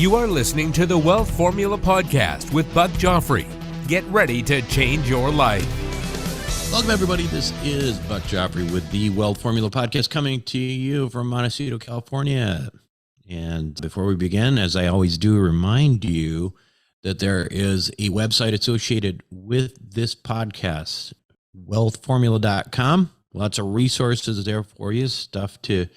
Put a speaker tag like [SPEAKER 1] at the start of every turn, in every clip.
[SPEAKER 1] You are listening to the Wealth Formula Podcast with Buck Joffrey. Get ready to change your life.
[SPEAKER 2] Welcome, everybody. This is Buck Joffrey with the Wealth Formula Podcast coming to you from Montecito, California. And before we begin, as I always do, remind you that there is a website associated with this podcast, wealthformula.com. Lots of resources there for you, stuff to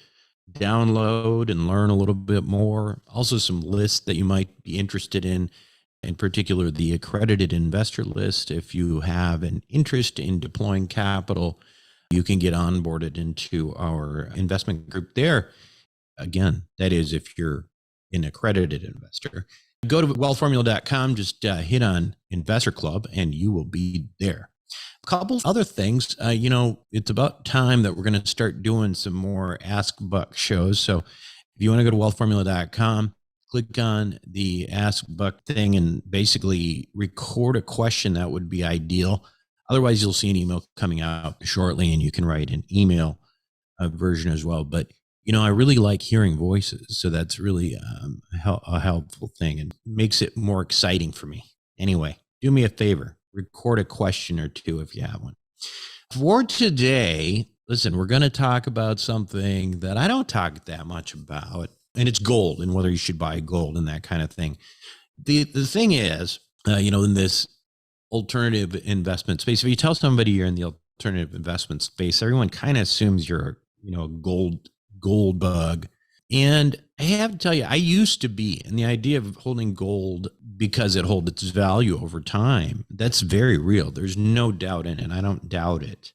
[SPEAKER 2] download and learn a little bit more. Also some lists that you might be interested in particular, the accredited investor list. If you have an interest in deploying capital, you can get onboarded into our investment group there. Again, that is if you're an accredited investor. Go to wealthformula.com, just hit on Investor Club, and you will be there. A couple other things, it's about time that we're going to start doing some more Ask Buck shows. So if you want to go to wealthformula.com, click on the Ask Buck thing and basically record a question. That would be ideal. Otherwise, you'll see an email coming out shortly, and you can write an email version as well. But, I really like hearing voices. So that's really a helpful thing and makes it more exciting for me. Anyway, do me a favor. Record a question or two if you have one. For today, listen, we're going to talk about something that I don't talk that much about, and it's gold and whether you should buy gold and that kind of thing. The thing is, in this alternative investment space, if you tell somebody you're in the alternative investment space, everyone kind of assumes you're, a gold bug. And I have to tell you, I used to be, and the idea of holding gold because it holds its value over time, that's very real. There's no doubt in it. I don't doubt it.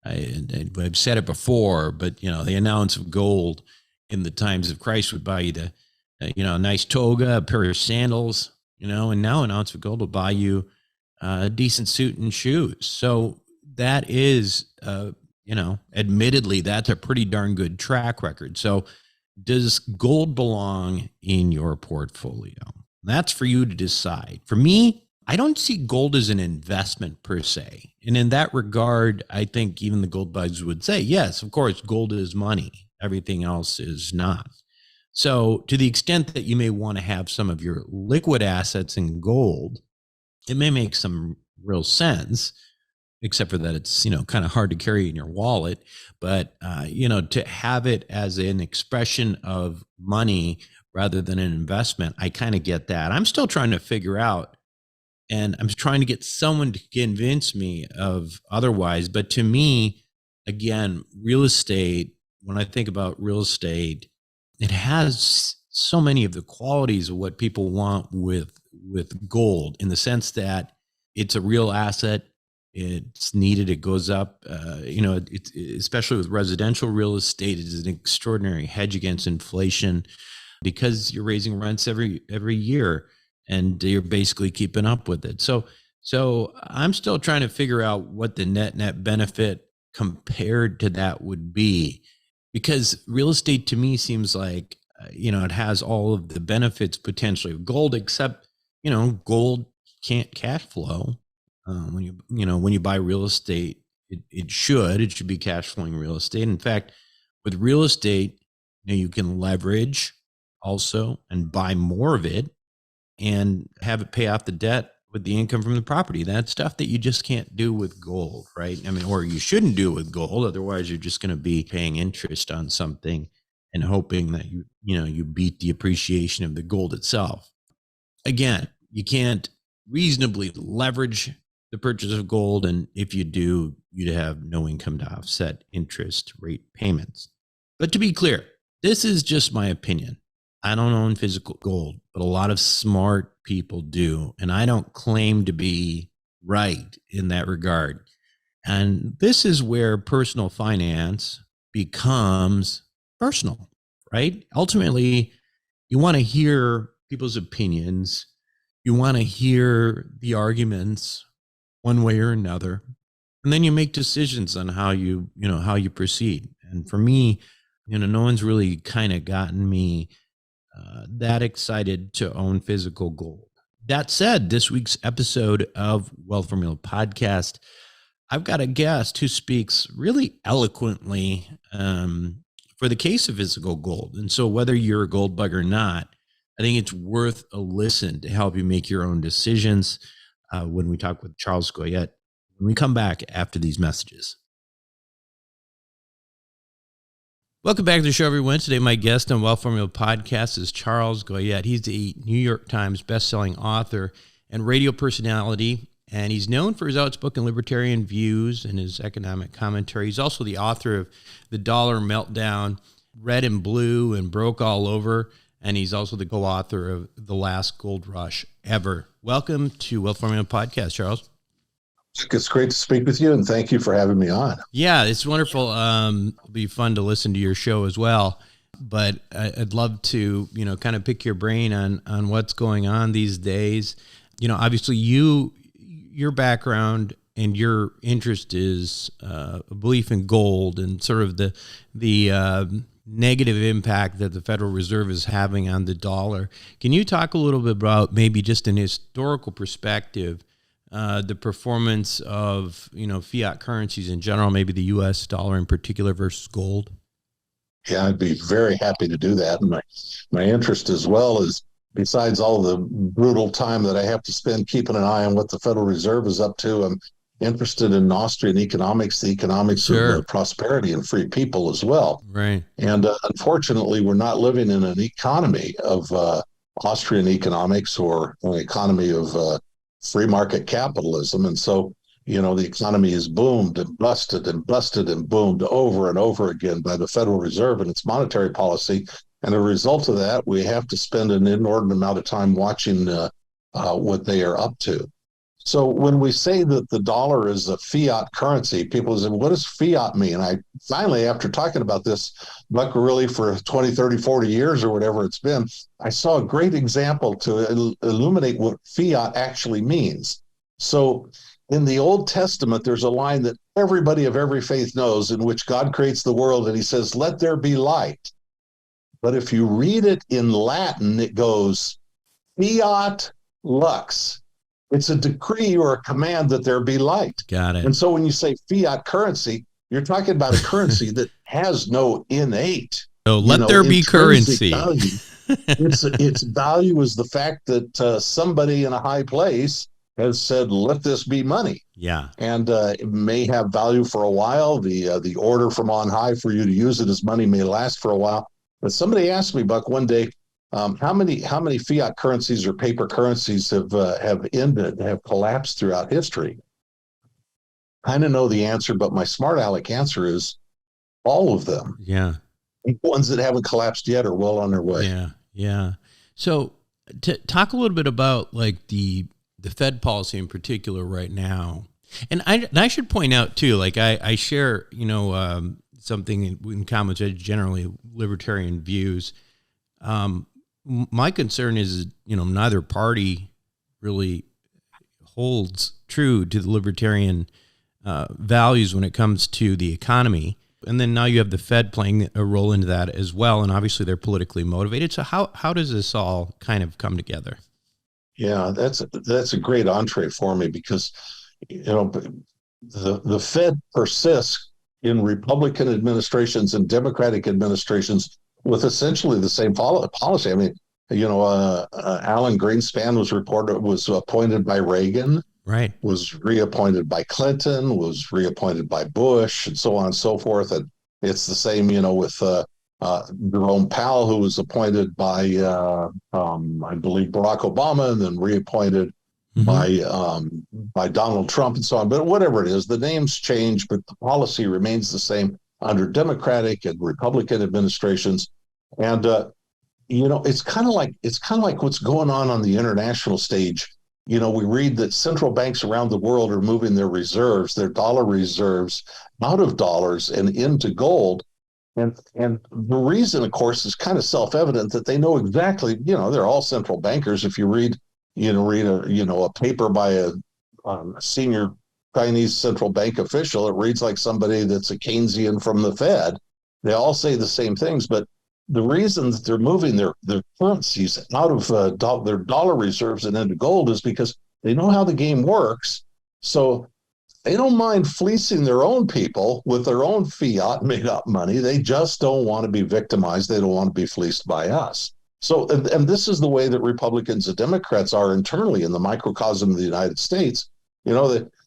[SPEAKER 2] I've said it before, but, the ounce of gold in the times of Christ would buy you a nice toga, a pair of sandals, and now an ounce of gold will buy you a decent suit and shoes. So that is, admittedly, that's a pretty darn good track record. So does gold belong in your portfolio? That's for you to decide. For me, I don't see gold as an investment per se. And in that regard, I think even the gold bugs would say, yes, of course, gold is money. Everything else is not. So to the extent that you may want to have some of your liquid assets in gold, it may make some real sense, except for that it's, kind of hard to carry in your wallet. But, to have it as an expression of money rather than an investment, I kind of get that. I'm still trying to figure out, and I'm trying to get someone to convince me of otherwise. But to me, again, real estate, when I think about real estate, it has so many of the qualities of what people want with gold, in the sense that it's a real asset. It's needed. It goes up. It's especially with residential real estate, it is an extraordinary hedge against inflation because you're raising rents every year and you're basically keeping up with it. So I'm still trying to figure out what the net benefit compared to that would be, because real estate to me seems like, it has all of the benefits potentially of gold, except, gold can't cash flow. When you buy real estate, it should be cash flowing real estate. In fact, with real estate, you can leverage also and buy more of it and have it pay off the debt with the income from the property. That's stuff that you just can't do with gold, right? Or you shouldn't do with gold. Otherwise, you're just going to be paying interest on something and hoping that you beat the appreciation of the gold itself. Again, you can't reasonably leverage the purchase of gold, and if you do, you'd have no income to offset interest rate payments. But to be clear, this is just my opinion. I don't own physical gold, but a lot of smart people do, and I don't claim to be right in that regard. And this is where personal finance becomes personal, right? Ultimately, you want to hear people's opinions. You want to hear the arguments one way or another, and then you make decisions on how you proceed. And for me, no one's really kind of gotten me that excited to own physical gold. That said, this week's episode of Wealth Formula Podcast, I've got a guest who speaks really eloquently for the case of physical gold. And so whether you're a gold bug or not, I think it's worth a listen to help you make your own decisions when we talk with Charles Goyette. When we come back after these messages. Welcome back to the show, everyone. Today, my guest on Wealth Formula Podcast is Charles Goyette. He's a New York Times bestselling author and radio personality, and he's known for his outspoken libertarian views and his economic commentary. He's also the author of The Dollar Meltdown, Red and Blue, and Broke All Over, and he's also the co-author of The Last Gold Rush Ever. Welcome to Wealth Formula Podcast, Charles.
[SPEAKER 3] It's great to speak with you, and thank you for having me on.
[SPEAKER 2] Yeah, it's wonderful. It'll be fun to listen to your show as well. But I'd love to, kind of pick your brain on what's going on these days. Obviously, your background and your interest is a belief in gold and sort of the negative impact that the Federal Reserve is having on the dollar. Can you talk a little bit about maybe just an historical perspective? The performance of, fiat currencies in general, maybe the U.S. dollar in particular versus gold?
[SPEAKER 3] Yeah, I'd be very happy to do that. And my interest as well is, besides all the brutal time that I have to spend keeping an eye on what the Federal Reserve is up to, I'm interested in Austrian economics, the economics of prosperity and free people as well.
[SPEAKER 2] Right.
[SPEAKER 3] And unfortunately, we're not living in an economy of Austrian economics or an economy of free market capitalism. And so, the economy has boomed and busted and busted and boomed over and over again by the Federal Reserve and its monetary policy. And as a result of that, we have to spend an inordinate amount of time watching what they are up to. So when we say that the dollar is a fiat currency, people say, what does fiat mean? I finally, after talking about this, Buck, really for 20, 30, 40 years or whatever it's been, I saw a great example to illuminate what fiat actually means. So in the Old Testament, there's a line that everybody of every faith knows, in which God creates the world and he says, let there be light. But if you read it in Latin, it goes, fiat lux. It's a decree or a command that there be light.
[SPEAKER 2] Got it.
[SPEAKER 3] And so when you say fiat currency, you're talking about a currency that has no innate.
[SPEAKER 2] So let there be currency.
[SPEAKER 3] Value. Its value is the fact that somebody in a high place has said, let this be money.
[SPEAKER 2] Yeah.
[SPEAKER 3] And it may have value for a while. The order from on high for you to use it as money may last for a while. But somebody asked me, Buck, one day, how many fiat currencies or paper currencies have ended, have collapsed throughout history? I don't know the answer, but my smart aleck answer is all of them.
[SPEAKER 2] Yeah.
[SPEAKER 3] The ones that haven't collapsed yet are well on their way.
[SPEAKER 2] Yeah. Yeah. So to talk a little bit about like the Fed policy in particular right now. And I should point out too, like I share, something in common with generally libertarian views. My concern is, neither party really holds true to the libertarian values when it comes to the economy. And then now you have the Fed playing a role into that as well. And obviously they're politically motivated. So how does this all kind of come together?
[SPEAKER 3] Yeah, that's a great entree for me because, the Fed persists in Republican administrations and Democratic administrations with essentially the same policy. I mean, Alan Greenspan was appointed by Reagan,
[SPEAKER 2] right?
[SPEAKER 3] Was reappointed by Clinton, was reappointed by Bush, and so on and so forth. And it's the same, with Jerome Powell, who was appointed by, I believe, Barack Obama, and then reappointed by Donald Trump, and so on. But whatever it is, the names change, but the policy remains the same under Democratic and Republican administrations. And it's kind of like what's going on the international stage. We read that central banks around the world are moving their reserves, their dollar reserves, out of dollars and into gold. And the reason, of course, is kind of self-evident that they know exactly, they're all central bankers. If you read a paper by a senior Chinese central bank official, it reads like somebody that's a Keynesian from the Fed. They all say the same things, but the reason that they're moving their currencies out of their dollar reserves and into gold is because they know how the game works. So they don't mind fleecing their own people with their own fiat made up money. They just don't want to be victimized. They don't want to be fleeced by us. So, and this is the way that Republicans and Democrats are internally in the microcosm of the United States.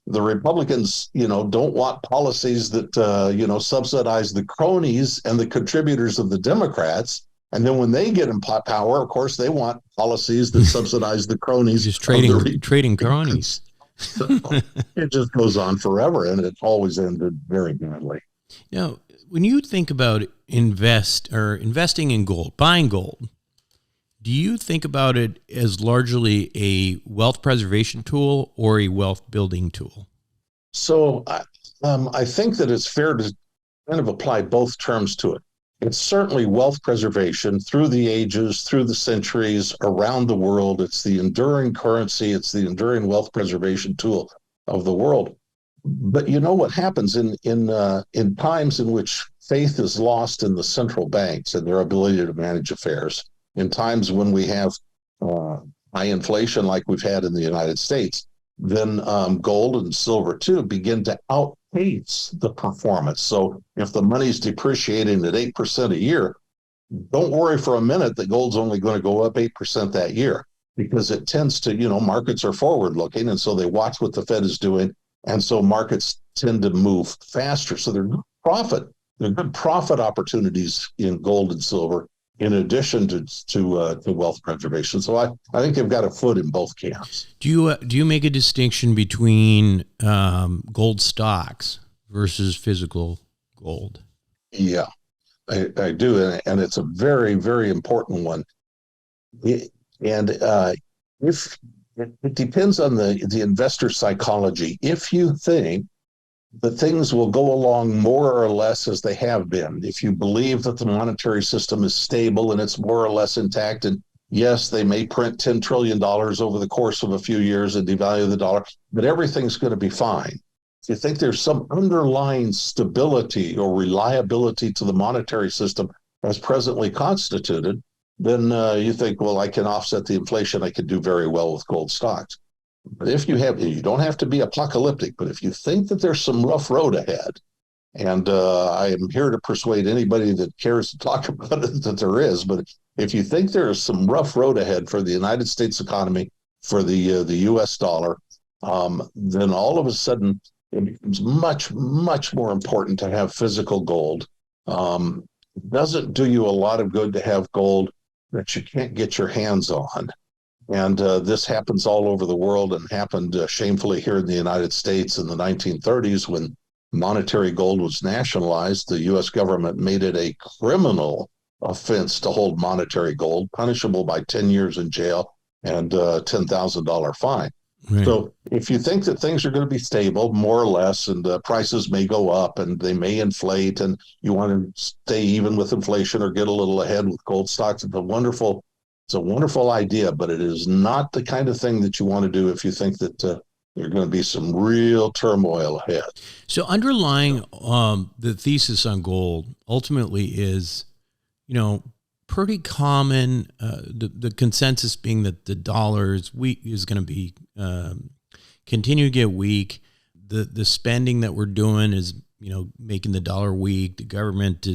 [SPEAKER 3] The Republicans, don't want policies that, subsidize the cronies and the contributors of the Democrats. And then when they get in power, of course, they want policies that subsidize the cronies.
[SPEAKER 2] Just trading cronies.
[SPEAKER 3] So it just goes on forever, and it always ended very badly.
[SPEAKER 2] Now, when you think about investing in gold, buying gold, do you think about it as largely a wealth preservation tool or a wealth building tool?
[SPEAKER 3] So I think that it's fair to kind of apply both terms to it. It's certainly wealth preservation through the ages, through the centuries, around the world. It's the enduring currency. It's the enduring wealth preservation tool of the world. But you know what happens in times in which faith is lost in the central banks and their ability to manage affairs, in times when we have high inflation like we've had in the United States, then gold and silver too begin to outpace the performance. So if the money's depreciating at 8% a year, don't worry for a minute that gold's only going to go up 8% that year, because it tends to, markets are forward looking, and so they watch what the Fed is doing, and so markets tend to move faster. So they're good profit opportunities in gold and silver, in addition to wealth preservation. So I think they've got a foot in both camps.
[SPEAKER 2] Do you make a distinction between gold stocks versus physical gold?
[SPEAKER 3] Yeah, I do, and it's a very, very important one. If it depends on the investor psychology. If you think that things will go along more or less as they have been, if you believe that the monetary system is stable and it's more or less intact, and yes, they may print $10 trillion over the course of a few years and devalue the dollar, but everything's going to be fine. If you think there's some underlying stability or reliability to the monetary system as presently constituted, then you think, well, I can offset the inflation. I can do very well with gold stocks. But if you don't have to be apocalyptic, but if you think that there's some rough road ahead, and I am here to persuade anybody that cares to talk about it that there is, but if you think there is some rough road ahead for the United States economy, for the U.S. dollar, then all of a sudden it becomes much, much more important to have physical gold. It doesn't do you a lot of good to have gold that you can't get your hands on. And this happens all over the world, and happened shamefully here in the United States in the 1930s when monetary gold was nationalized. The U.S. government made it a criminal offense to hold monetary gold, punishable by 10 years in jail and a $10,000 fine. Right. So if you think that things are going to be stable, more or less, and prices may go up and they may inflate, and you want to stay even with inflation or get a little ahead with gold stocks, it's a wonderful idea, but it is not the kind of thing that you want to do if you think that there's going to be some real turmoil ahead.
[SPEAKER 2] So underlying the thesis on gold ultimately is, pretty common. The consensus being that the dollar is going to be continue to get weak. The spending that we're doing is making the dollar weak. The government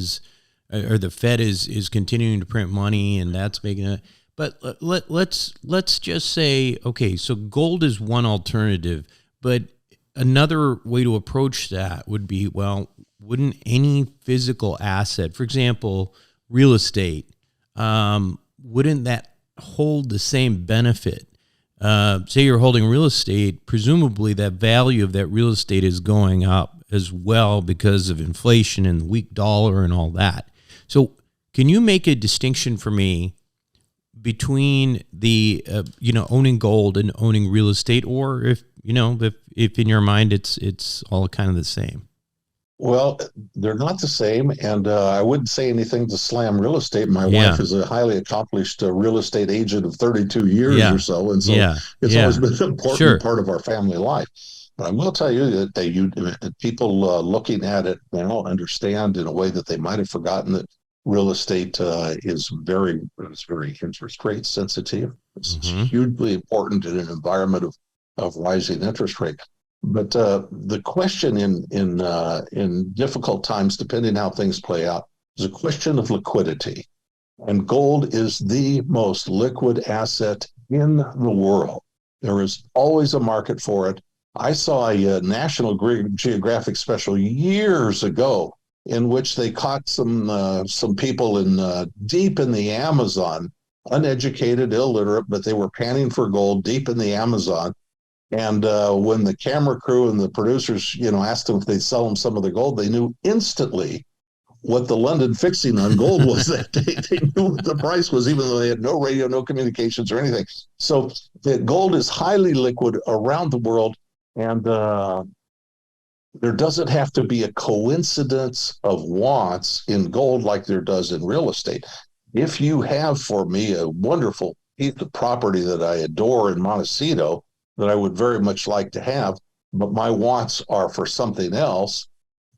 [SPEAKER 2] or the Fed is continuing to print money, and that's making it. But let's just say, okay, so gold is one alternative, but another way to approach that would be, well, wouldn't any physical asset, for example, real estate, wouldn't that hold the same benefit? Say you're holding real estate, presumably that value of that real estate is going up as well because of inflation and the weak dollar and all that. So can you make a distinction for me between the owning gold and owning real estate, or if in your mind it's all kind of the same?
[SPEAKER 3] Well, they're not the same, and I wouldn't say anything to slam real estate. My wife is a highly accomplished real estate agent of 32 years or so, and so it's always been an important part of our family life. But I will tell you that people looking at it now understand in a way that they might have forgotten that real estate is very interest rate sensitive. It's hugely important in an environment of rising interest rates. But the question in difficult times, depending how things play out, is a question of liquidity. And gold is the most liquid asset in the world. There is always a market for it. I saw a National Geographic special years ago in which they caught some people in deep in the Amazon, uneducated, illiterate, but they were panning for gold deep in the Amazon. And when the camera crew and the producers, asked them if they'd sell them some of the gold, they knew instantly what the London fixing on gold was that day. They knew what the price was, even though they had no radio, no communications or anything. So the gold is highly liquid around the world, and there doesn't have to be a coincidence of wants in gold like there does in real estate. If you have for me a wonderful piece of property that I adore in Montecito that I would very much like to have, but my wants are for something else,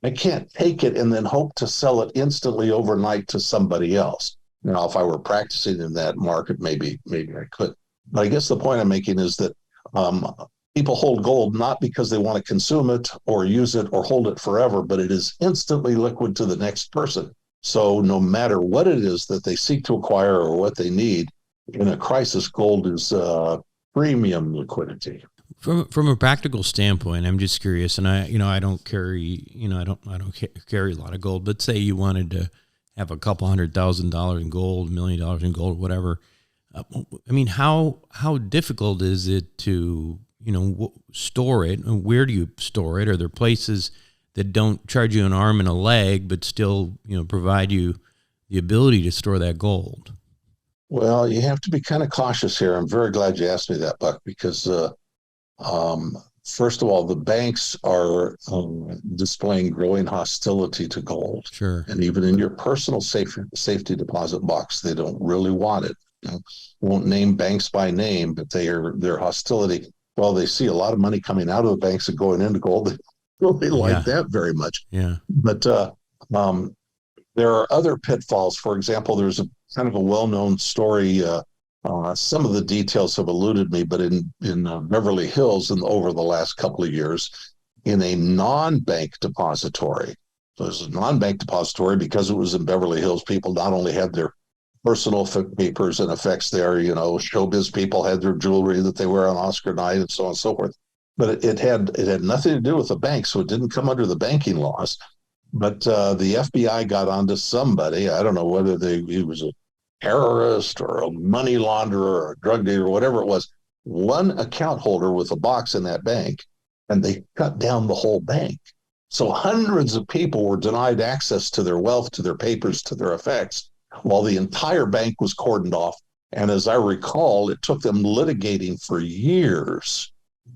[SPEAKER 3] I can't take it and then hope to sell it instantly overnight to somebody else. Now, if I were practicing in that market, maybe I could. But I guess the point I'm making is that people hold gold not because they want to consume it or use it or hold it forever, but it is instantly liquid to the next person. So no matter what it is that they seek to acquire or what they need, in a crisis, gold is premium liquidity.
[SPEAKER 2] From a practical standpoint, I'm just curious, and I don't carry carry a lot of gold. But say you wanted to have a couple $100,000 in gold, $1 million in gold, whatever. I mean, how difficult is it to store it? Where do you store it? Are there places that don't charge you an arm and a leg, but still provide you the ability to store that gold?
[SPEAKER 3] Well, you have to be kind of cautious here. I'm very glad you asked me that, Buck, because first of all, the banks are displaying growing hostility to gold.
[SPEAKER 2] Sure.
[SPEAKER 3] And even in your personal safety deposit box, they don't really want it. Won't name banks by name, but their hostility. Well, they see a lot of money coming out of the banks and going into gold. They really like that very much.
[SPEAKER 2] Yeah.
[SPEAKER 3] But there are other pitfalls. For example, there's a kind of a well-known story. Some of the details have eluded me, but in Beverly Hills, and over the last couple of years, in a non-bank depository. So there's a non-bank depository because it was in Beverly Hills. People not only had their personal papers and effects there, showbiz people had their jewelry that they wear on Oscar night and so on and so forth. But it had nothing to do with the bank, so it didn't come under the banking laws. But the FBI got onto somebody. I don't know whether he was a terrorist or a money launderer or a drug dealer, whatever it was, one account holder with a box in that bank, and they cut down the whole bank. So hundreds of people were denied access to their wealth, to their papers, to their effects, while the entire bank was cordoned off. And as I recall, it took them litigating for years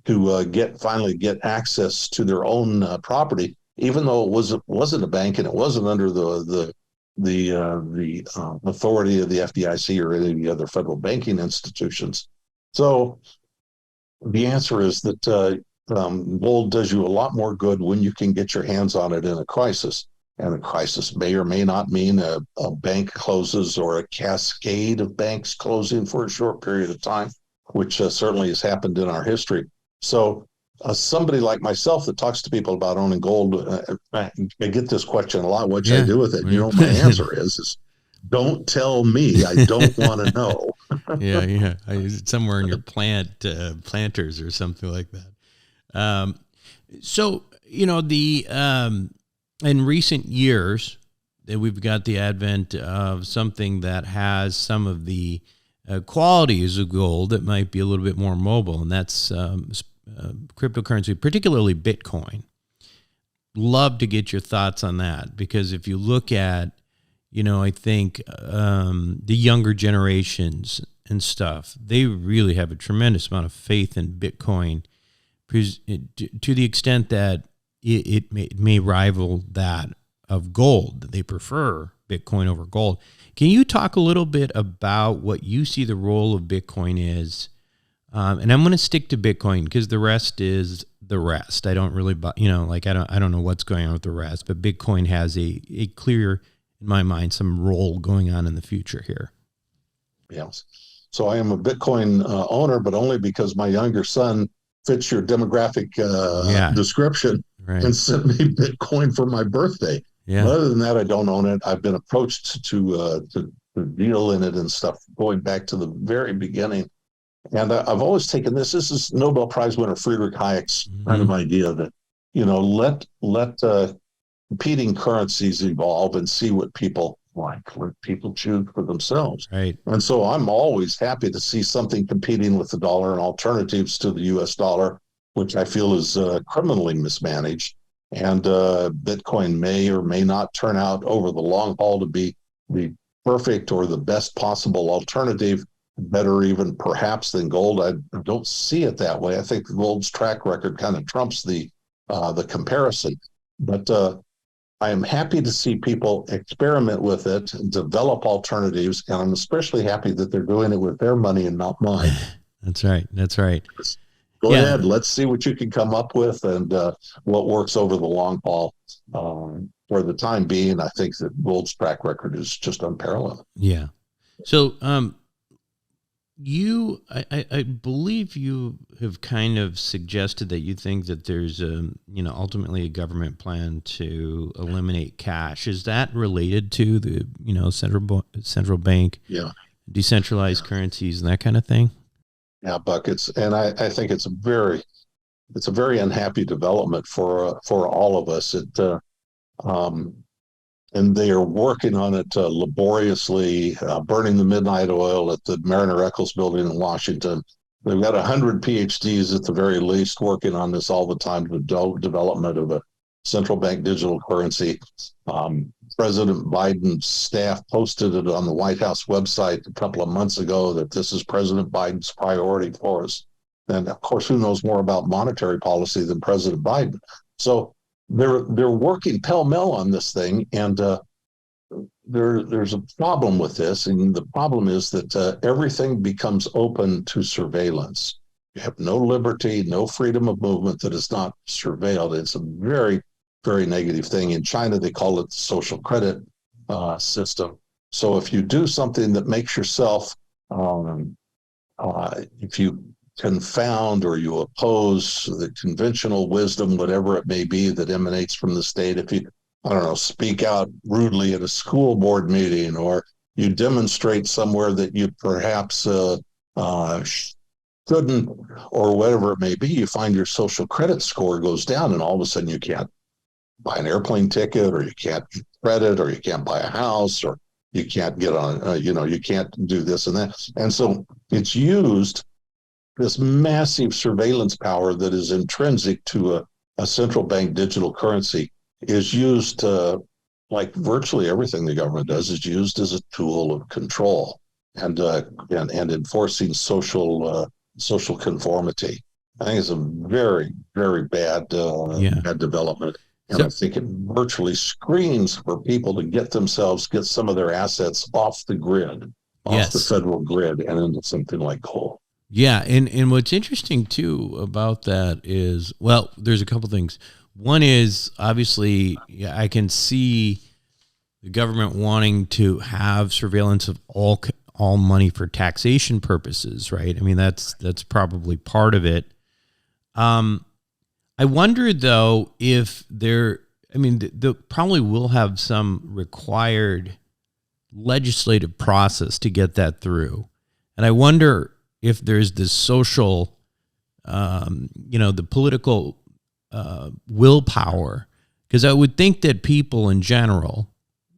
[SPEAKER 3] to finally get access to their own property, even though it wasn't a bank and it wasn't under the authority of the FDIC or any of the other federal banking institutions. So the answer is that gold does you a lot more good when you can get your hands on it in a crisis. And a crisis may or may not mean a bank closes or a cascade of banks closing for a short period of time, which certainly has happened in our history. So somebody like myself that talks to people about owning gold, I get this question a lot, what should I do with it? My answer is don't tell me. I don't want to know.
[SPEAKER 2] Yeah. Somewhere in your planters or something like that. In recent years, we've got the advent of something that has some of the qualities of gold that might be a little bit more mobile, and that's cryptocurrency, particularly Bitcoin. Love to get your thoughts on that, because if you look at, I think the younger generations and stuff, they really have a tremendous amount of faith in Bitcoin to the extent that it may rival that of gold. They prefer Bitcoin over gold. Can you talk a little bit about what you see the role of Bitcoin is? And I'm going to stick to Bitcoin because the rest is the rest. I don't really, I don't know what's going on with the rest, but Bitcoin has a clear, in my mind, some role going on in the future here.
[SPEAKER 3] Yes. So I am a Bitcoin owner, but only because my younger son fits your demographic description, right, and sent me Bitcoin for my birthday. Yeah. But other than that, I don't own it. I've been approached to the deal in it and stuff, going back to the very beginning. And I've always taken this. This is Nobel Prize winner Friedrich Hayek's kind of idea that, let competing currencies evolve and see what people like, let people choose for themselves.
[SPEAKER 2] Right.
[SPEAKER 3] And so I'm always happy to see something competing with the dollar and alternatives to the US dollar, which I feel is criminally mismanaged. And Bitcoin may or may not turn out over the long haul to be the perfect or the best possible alternative, better even perhaps than gold. I don't see it that way. I think gold's track record kind of trumps the comparison. But I am happy to see people experiment with it, develop alternatives, and I'm especially happy that they're doing it with their money and not mine.
[SPEAKER 2] That's right. That's right.
[SPEAKER 3] Go ahead. Let's see what you can come up with and what works over the long haul. For the time being, I think that gold's track record is just unparalleled.
[SPEAKER 2] Yeah. So, I believe you have kind of suggested that you think that there's ultimately a government plan to eliminate cash. Is that related to the, central bank, decentralized currencies and that kind of thing?
[SPEAKER 3] Yeah, Buck. I think it's a very unhappy development for all of us. And they are working on it laboriously, burning the midnight oil at the Mariner Eccles building in Washington. They've got 100 PhDs at the very least working on this all the time, the development of a central bank digital currency. President Biden's staff posted it on the White House website a couple of months ago that this is President Biden's priority for us. And of course, who knows more about monetary policy than President Biden? So they're working pell-mell on this thing, and there's a problem with this, and the problem is that everything becomes open to surveillance. You have no liberty, no freedom of movement that is not surveilled. It's a very, very negative thing. In China, they call it the social credit system. So if you do something that makes yourself, if you confound or you oppose the conventional wisdom, whatever it may be that emanates from the state, if you, speak out rudely at a school board meeting, or you demonstrate somewhere that you perhaps shouldn't, or whatever it may be, you find your social credit score goes down, and all of a sudden you can't buy an airplane ticket, or you can't credit, or you can't buy a house, or you can't get on, you can't do this and that. And so it's used, this massive surveillance power that is intrinsic to a central bank digital currency is used like virtually everything the government does is used as a tool of control and enforcing social conformity. I think it's a very, very bad development. And I think it virtually screams for people to get some of their assets off the grid, off the federal grid, and into something like coal.
[SPEAKER 2] Yeah, and what's interesting too about that is, well, there's a couple things. One is obviously, I can see the government wanting to have surveillance of all money for taxation purposes, right? I mean, that's probably part of it. I wonder though if there probably will have some required legislative process to get that through, and I wonder if there's this social, the political willpower, because I would think that people in general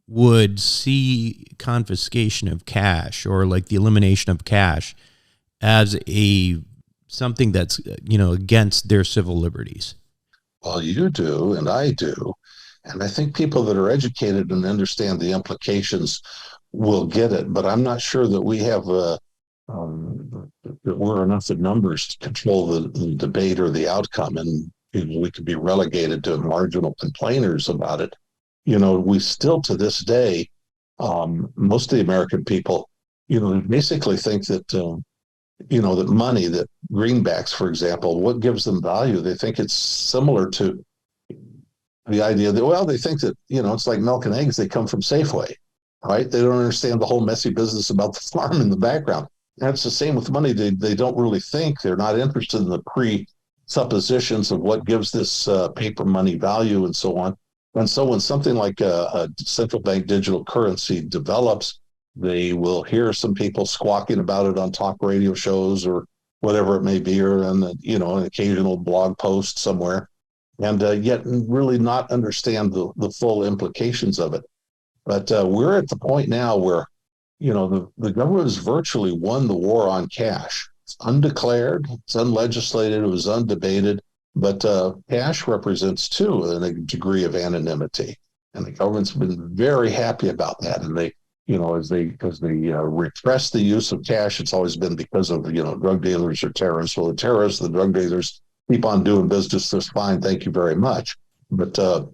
[SPEAKER 2] would see confiscation of cash or like the elimination of cash as something that's, against their civil liberties.
[SPEAKER 3] Well, you do, and I do. And I think people that are educated and understand the implications will get it, but I'm not sure that we have that we're enough in numbers to control the debate or the outcome, and we could be relegated to marginal complainers about it. We still to this day, most of the American people, basically think that that money, that greenbacks, for example, what gives them value? They think it's similar to the idea that, they think that it's like milk and eggs. They come from Safeway, right? They don't understand the whole messy business about the farm in the background. That's the same with money. They don't really think. They're not interested in the presuppositions of what gives this paper money value and so on. And so when something like a central bank digital currency develops, They will hear some people squawking about it on talk radio shows or whatever it may be, or on an occasional blog post somewhere, and yet really not understand the full implications of it. But we're at the point now where, the government has virtually won the war on cash. It's undeclared, it's unlegislated, it was undebated, but cash represents too a degree of anonymity, and the government's been very happy about that. And they, as they repress the use of cash, it's always been because of drug dealers or terrorists. Well, the drug dealers keep on doing business just fine, thank you very much. But the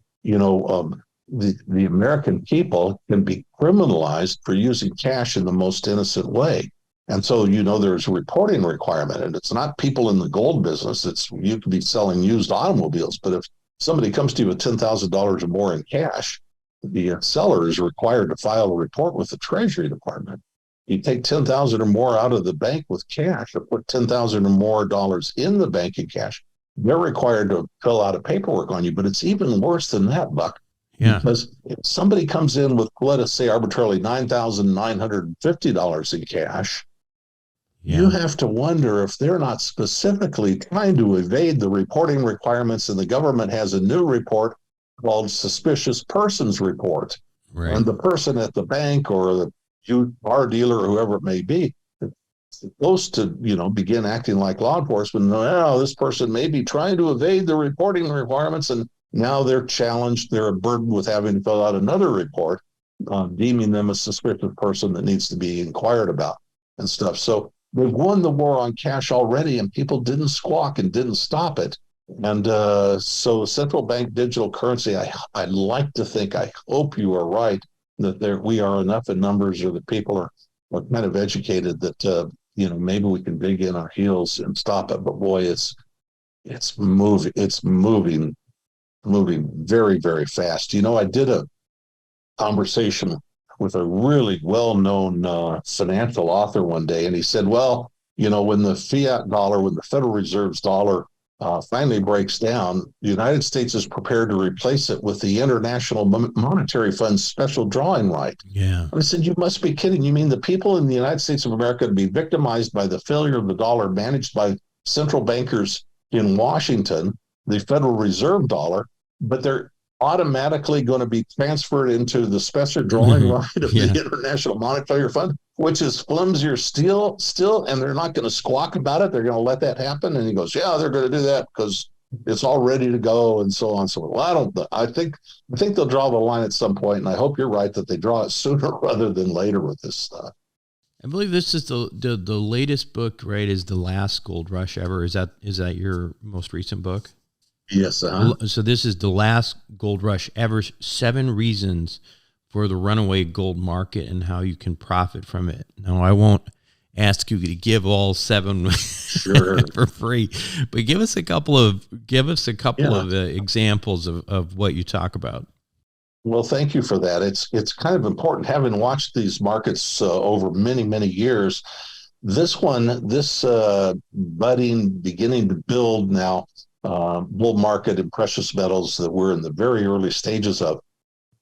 [SPEAKER 3] American people can be criminalized for using cash in the most innocent way. And so, there's a reporting requirement, and it's not people in the gold business. You could be selling used automobiles, but if somebody comes to you with $10,000 or more in cash, the seller is required to file a report with the Treasury Department. You take 10,000 or more out of the bank with cash, or put 10,000 or more dollars in the bank in cash, they're required to fill out a paperwork on you. But it's even worse than that, Buck.
[SPEAKER 2] Yeah.
[SPEAKER 3] Because if somebody comes in with, let us say, arbitrarily $9,950 in cash, you have to wonder if they're not specifically trying to evade the reporting requirements, and the government has a new report called Suspicious Persons Report.
[SPEAKER 2] Right.
[SPEAKER 3] And the person at the bank or the car dealer or whoever it may be supposed to, begin acting like law enforcement. Now, this person may be trying to evade the reporting requirements, and now they're challenged. They're burdened with having to fill out another report, deeming them a suspicious person that needs to be inquired about and stuff. So they've won the war on cash already, and people didn't squawk and didn't stop it. And so central bank digital currency, I'd like to think, I hope you are right, that we are enough in numbers, or that people are kind of educated that, maybe we can dig in our heels and stop it. But boy, it's moving very, very fast. I did a conversation with a really well-known financial author one day, and he said, well, when the fiat dollar, when the Federal Reserve's dollar finally breaks down, the United States is prepared to replace it with the International Monetary Fund's special drawing right.
[SPEAKER 2] Yeah.
[SPEAKER 3] I said, you must be kidding. You mean the people in the United States of America to be victimized by the failure of the dollar managed by central bankers in Washington, the Federal Reserve dollar, but they're automatically going to be transferred into the special drawing right of the International Monetary Fund, which is flimsier still, and they're not going to squawk about it. They're going to let that happen. And he goes, yeah, they're going to do that because it's all ready to go, and so on. So, well, I think they'll draw the line at some point, and I hope you're right that they draw it sooner rather than later with this stuff.
[SPEAKER 2] I believe this is the latest book, right? Is The Last Gold Rush Ever? Is that your most recent book?
[SPEAKER 3] Yes.
[SPEAKER 2] So this is The Last Gold Rush Ever, 7 Reasons for the Runaway Gold Market and How You Can Profit from It. Now, I won't ask you to give all 7 for free, but give us a couple of examples of what you talk about.
[SPEAKER 3] Well, thank you for that. It's kind of important, having watched these markets over many, many years. This beginning to build now, bull market in precious metals that we're in the very early stages of,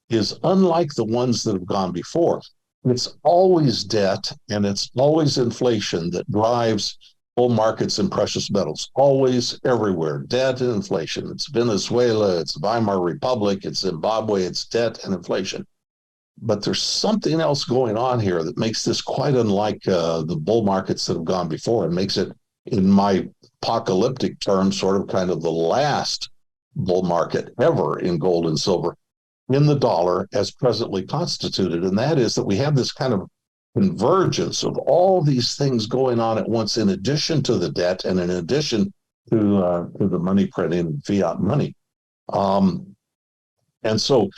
[SPEAKER 3] is unlike the ones that have gone before. It's always debt and it's always inflation that drives bull markets in precious metals. Always, everywhere, debt and inflation. It's Venezuela, it's Weimar Republic, it's Zimbabwe, it's debt and inflation. But there's something else going on here that makes this quite unlike the bull markets that have gone before, and makes it, in my apocalyptic terms, sort of kind of the last bull market ever in gold and silver in the dollar as presently constituted. And that is that we have this kind of convergence of all these things going on at once, in addition to the debt and in addition to the money printing, fiat money. And so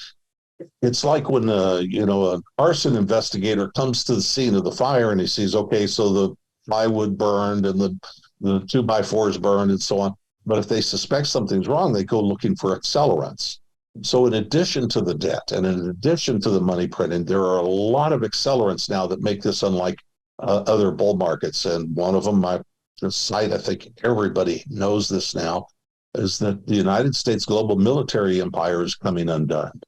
[SPEAKER 3] it's like when an arson investigator comes to the scene of the fire and he sees, okay, so the plywood burned and the 2x4s burned and so on. But if they suspect something's wrong, they go looking for accelerants. So in addition to the debt and in addition to the money printing, there are a lot of accelerants now that make this unlike other bull markets. And one of them, I think everybody knows this now, is that the United States global military empire is coming undone.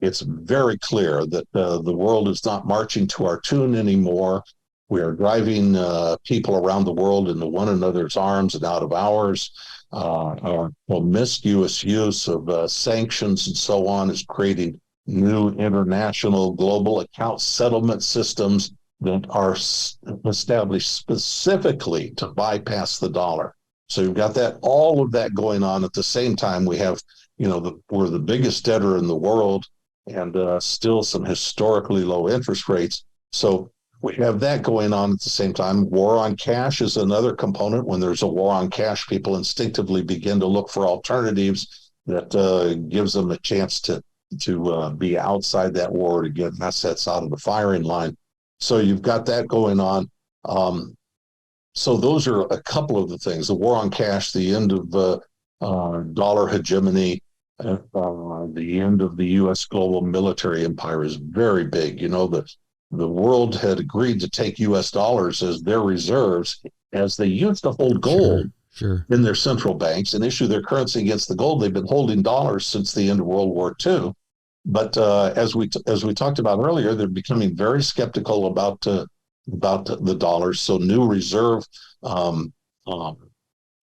[SPEAKER 3] it's very clear that the world is not marching to our tune anymore. We are driving people around the world into one another's arms and out of ours. Our promiscuous use of sanctions and so on is creating new international global account settlement systems that are established specifically to bypass the dollar. So you've got that, all of that going on at the same time. We have, we're the biggest debtor in the world, and still some historically low interest rates. So we have that going on at the same time. War on cash is another component. When there's a war on cash, people instinctively begin to look for alternatives that gives them a chance to be outside that war, to get assets out of the firing line. So you've got that going on. So those are a couple of the things: the war on cash, the end of dollar hegemony, the end of the U.S. global military empire is very big. The world had agreed to take U.S. dollars as their reserves, as they used to hold gold in their central banks and issue their currency against the gold. They've been holding dollars since the end of World War II. But as we talked about earlier, they're becoming very skeptical about the dollars. So new reserve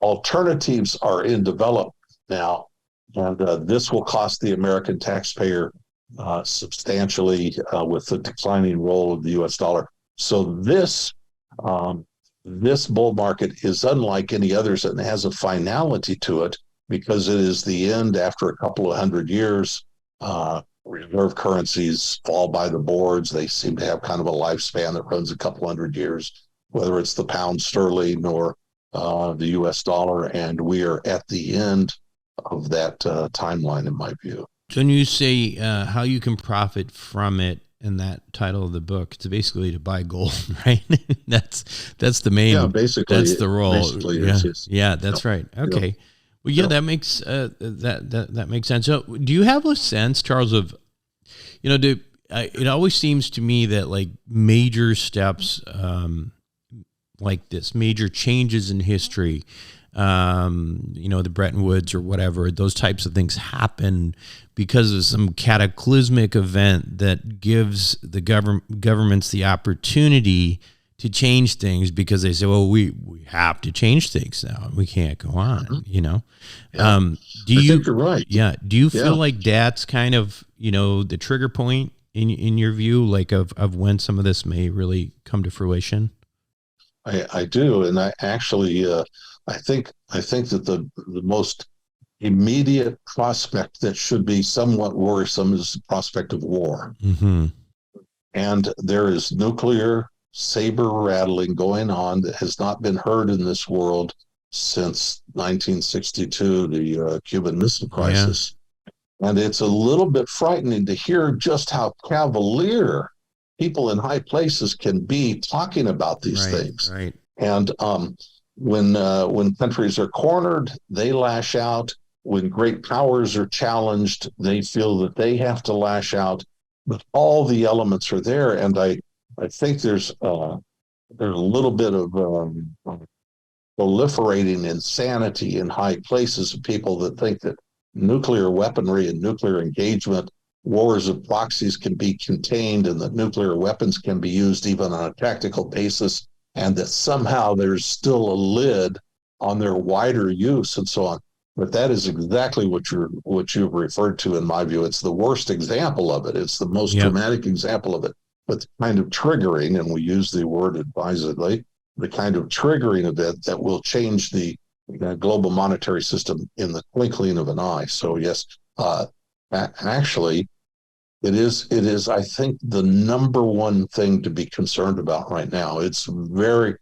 [SPEAKER 3] alternatives are in development now, and this will cost the American taxpayer substantially with the declining role of the U.S. dollar. So this bull market is unlike any others, and has a finality to it because it is the end after a couple of hundred years. Reserve currencies fall by the boards. They seem to have kind of a lifespan that runs a couple hundred years, whether it's the pound sterling or the U.S. dollar, and we are at the end of that timeline, in my view.
[SPEAKER 2] So when you say how you can profit from it, in that title of the book, it's basically to buy gold, right? that's the main.
[SPEAKER 3] Yeah, basically
[SPEAKER 2] that's the role.
[SPEAKER 3] Yeah,
[SPEAKER 2] that's right. Okay. Well, that makes that makes sense. So, do you have a sense, Charles, of it always seems to me that like major steps, like this, major changes in history, the Bretton Woods or whatever, those types of things happen because of some cataclysmic event that gives the governments the opportunity to change things, because they say, well, we have to change things now. We can't go on,
[SPEAKER 3] Yeah.
[SPEAKER 2] I think
[SPEAKER 3] you're right.
[SPEAKER 2] Yeah. Do you feel like that's kind of, the trigger point in your view, like of when some of this may really come to fruition?
[SPEAKER 3] I do. And I actually, I think that the most immediate prospect that should be somewhat worrisome is the prospect of war.
[SPEAKER 2] Mm-hmm.
[SPEAKER 3] And there is nuclear saber rattling going on that has not been heard in this world since 1962, the Cuban Missile Crisis. Yeah. And it's a little bit frightening to hear just how cavalier people in high places can be talking about these things.
[SPEAKER 2] Right.
[SPEAKER 3] And when countries are cornered, they lash out. When great powers are challenged, they feel that they have to lash out. But all the elements are there, and I think there's a little bit of proliferating insanity in high places of people that think that nuclear weaponry and nuclear engagement, wars of proxies, can be contained, and that nuclear weapons can be used even on a tactical basis, and that somehow there's still a lid on their wider use and so on. But that is exactly what you've referred to, in my view. It's the worst example of it. It's the most dramatic example of it. But the kind of triggering, and we use the word advisedly, the kind of triggering event that will change the global monetary system in the twinkling of an eye. So yes, actually, it is, I think, the number one thing to be concerned about right now. It's the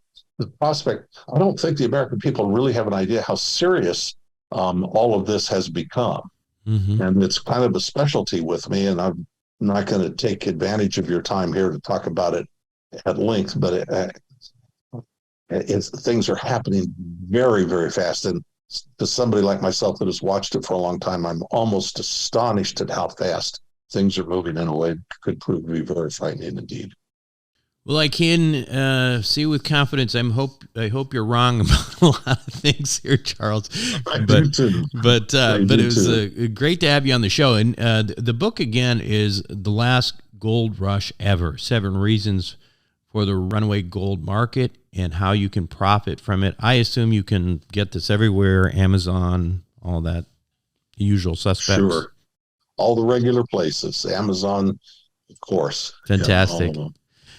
[SPEAKER 3] prospect. I don't think the American people really have an idea how serious all of this has become.
[SPEAKER 2] Mm-hmm.
[SPEAKER 3] And it's kind of a specialty with me, and I'm not going to take advantage of your time here to talk about it at length, but things are happening very, very fast. And to somebody like myself that has watched it for a long time, I'm almost astonished at how fast things are moving in a way that could prove to be very frightening indeed.
[SPEAKER 2] Well, I can see with confidence. I hope you're wrong about a lot of things here, Charles.
[SPEAKER 3] I do too.
[SPEAKER 2] But it was great to have you on the show. And the book again is The Last Gold Rush Ever: 7 Reasons for the Runaway Gold Market and How You Can Profit from It. I assume you can get this everywhere, Amazon, all that usual suspects.
[SPEAKER 3] Sure, all the regular places, Amazon, of course.
[SPEAKER 2] Fantastic.
[SPEAKER 3] Yeah,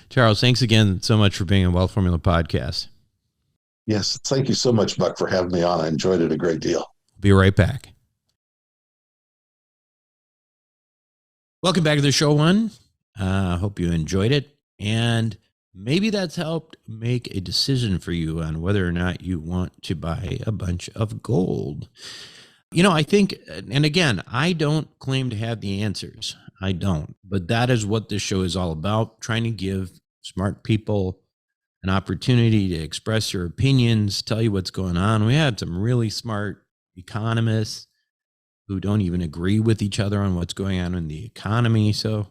[SPEAKER 2] Charles, thanks again so much for being on Wealth Formula Podcast.
[SPEAKER 3] yes, thank you so much, Buck, for having me on. I enjoyed it a great deal.
[SPEAKER 2] Be right back. Welcome back to the show, one. Hope you enjoyed it. And maybe that's helped make a decision for you on whether or not you want to buy a bunch of gold. I think, and again, I don't claim to have the answers. I don't. But that is what this show is all about, trying to give smart people an opportunity to express your opinions, tell you what's going on. We had some really smart economists who don't even agree with each other on what's going on in the economy. So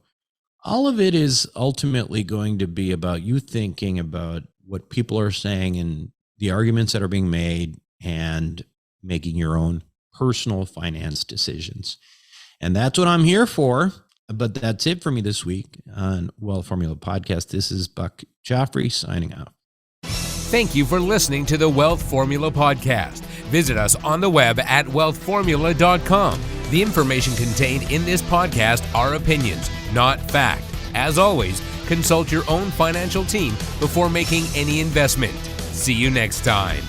[SPEAKER 2] all of it is ultimately going to be about you thinking about what people are saying and the arguments that are being made and making your own personal finance decisions. And that's what I'm here for. But that's it for me this week on Wealth Formula Podcast. This is Buck Joffrey signing out.
[SPEAKER 1] Thank you for listening to the Wealth Formula Podcast. Visit us on the web at wealthformula.com. The information contained in this podcast are opinions, not fact. As always, consult your own financial team before making any investment. See you next time.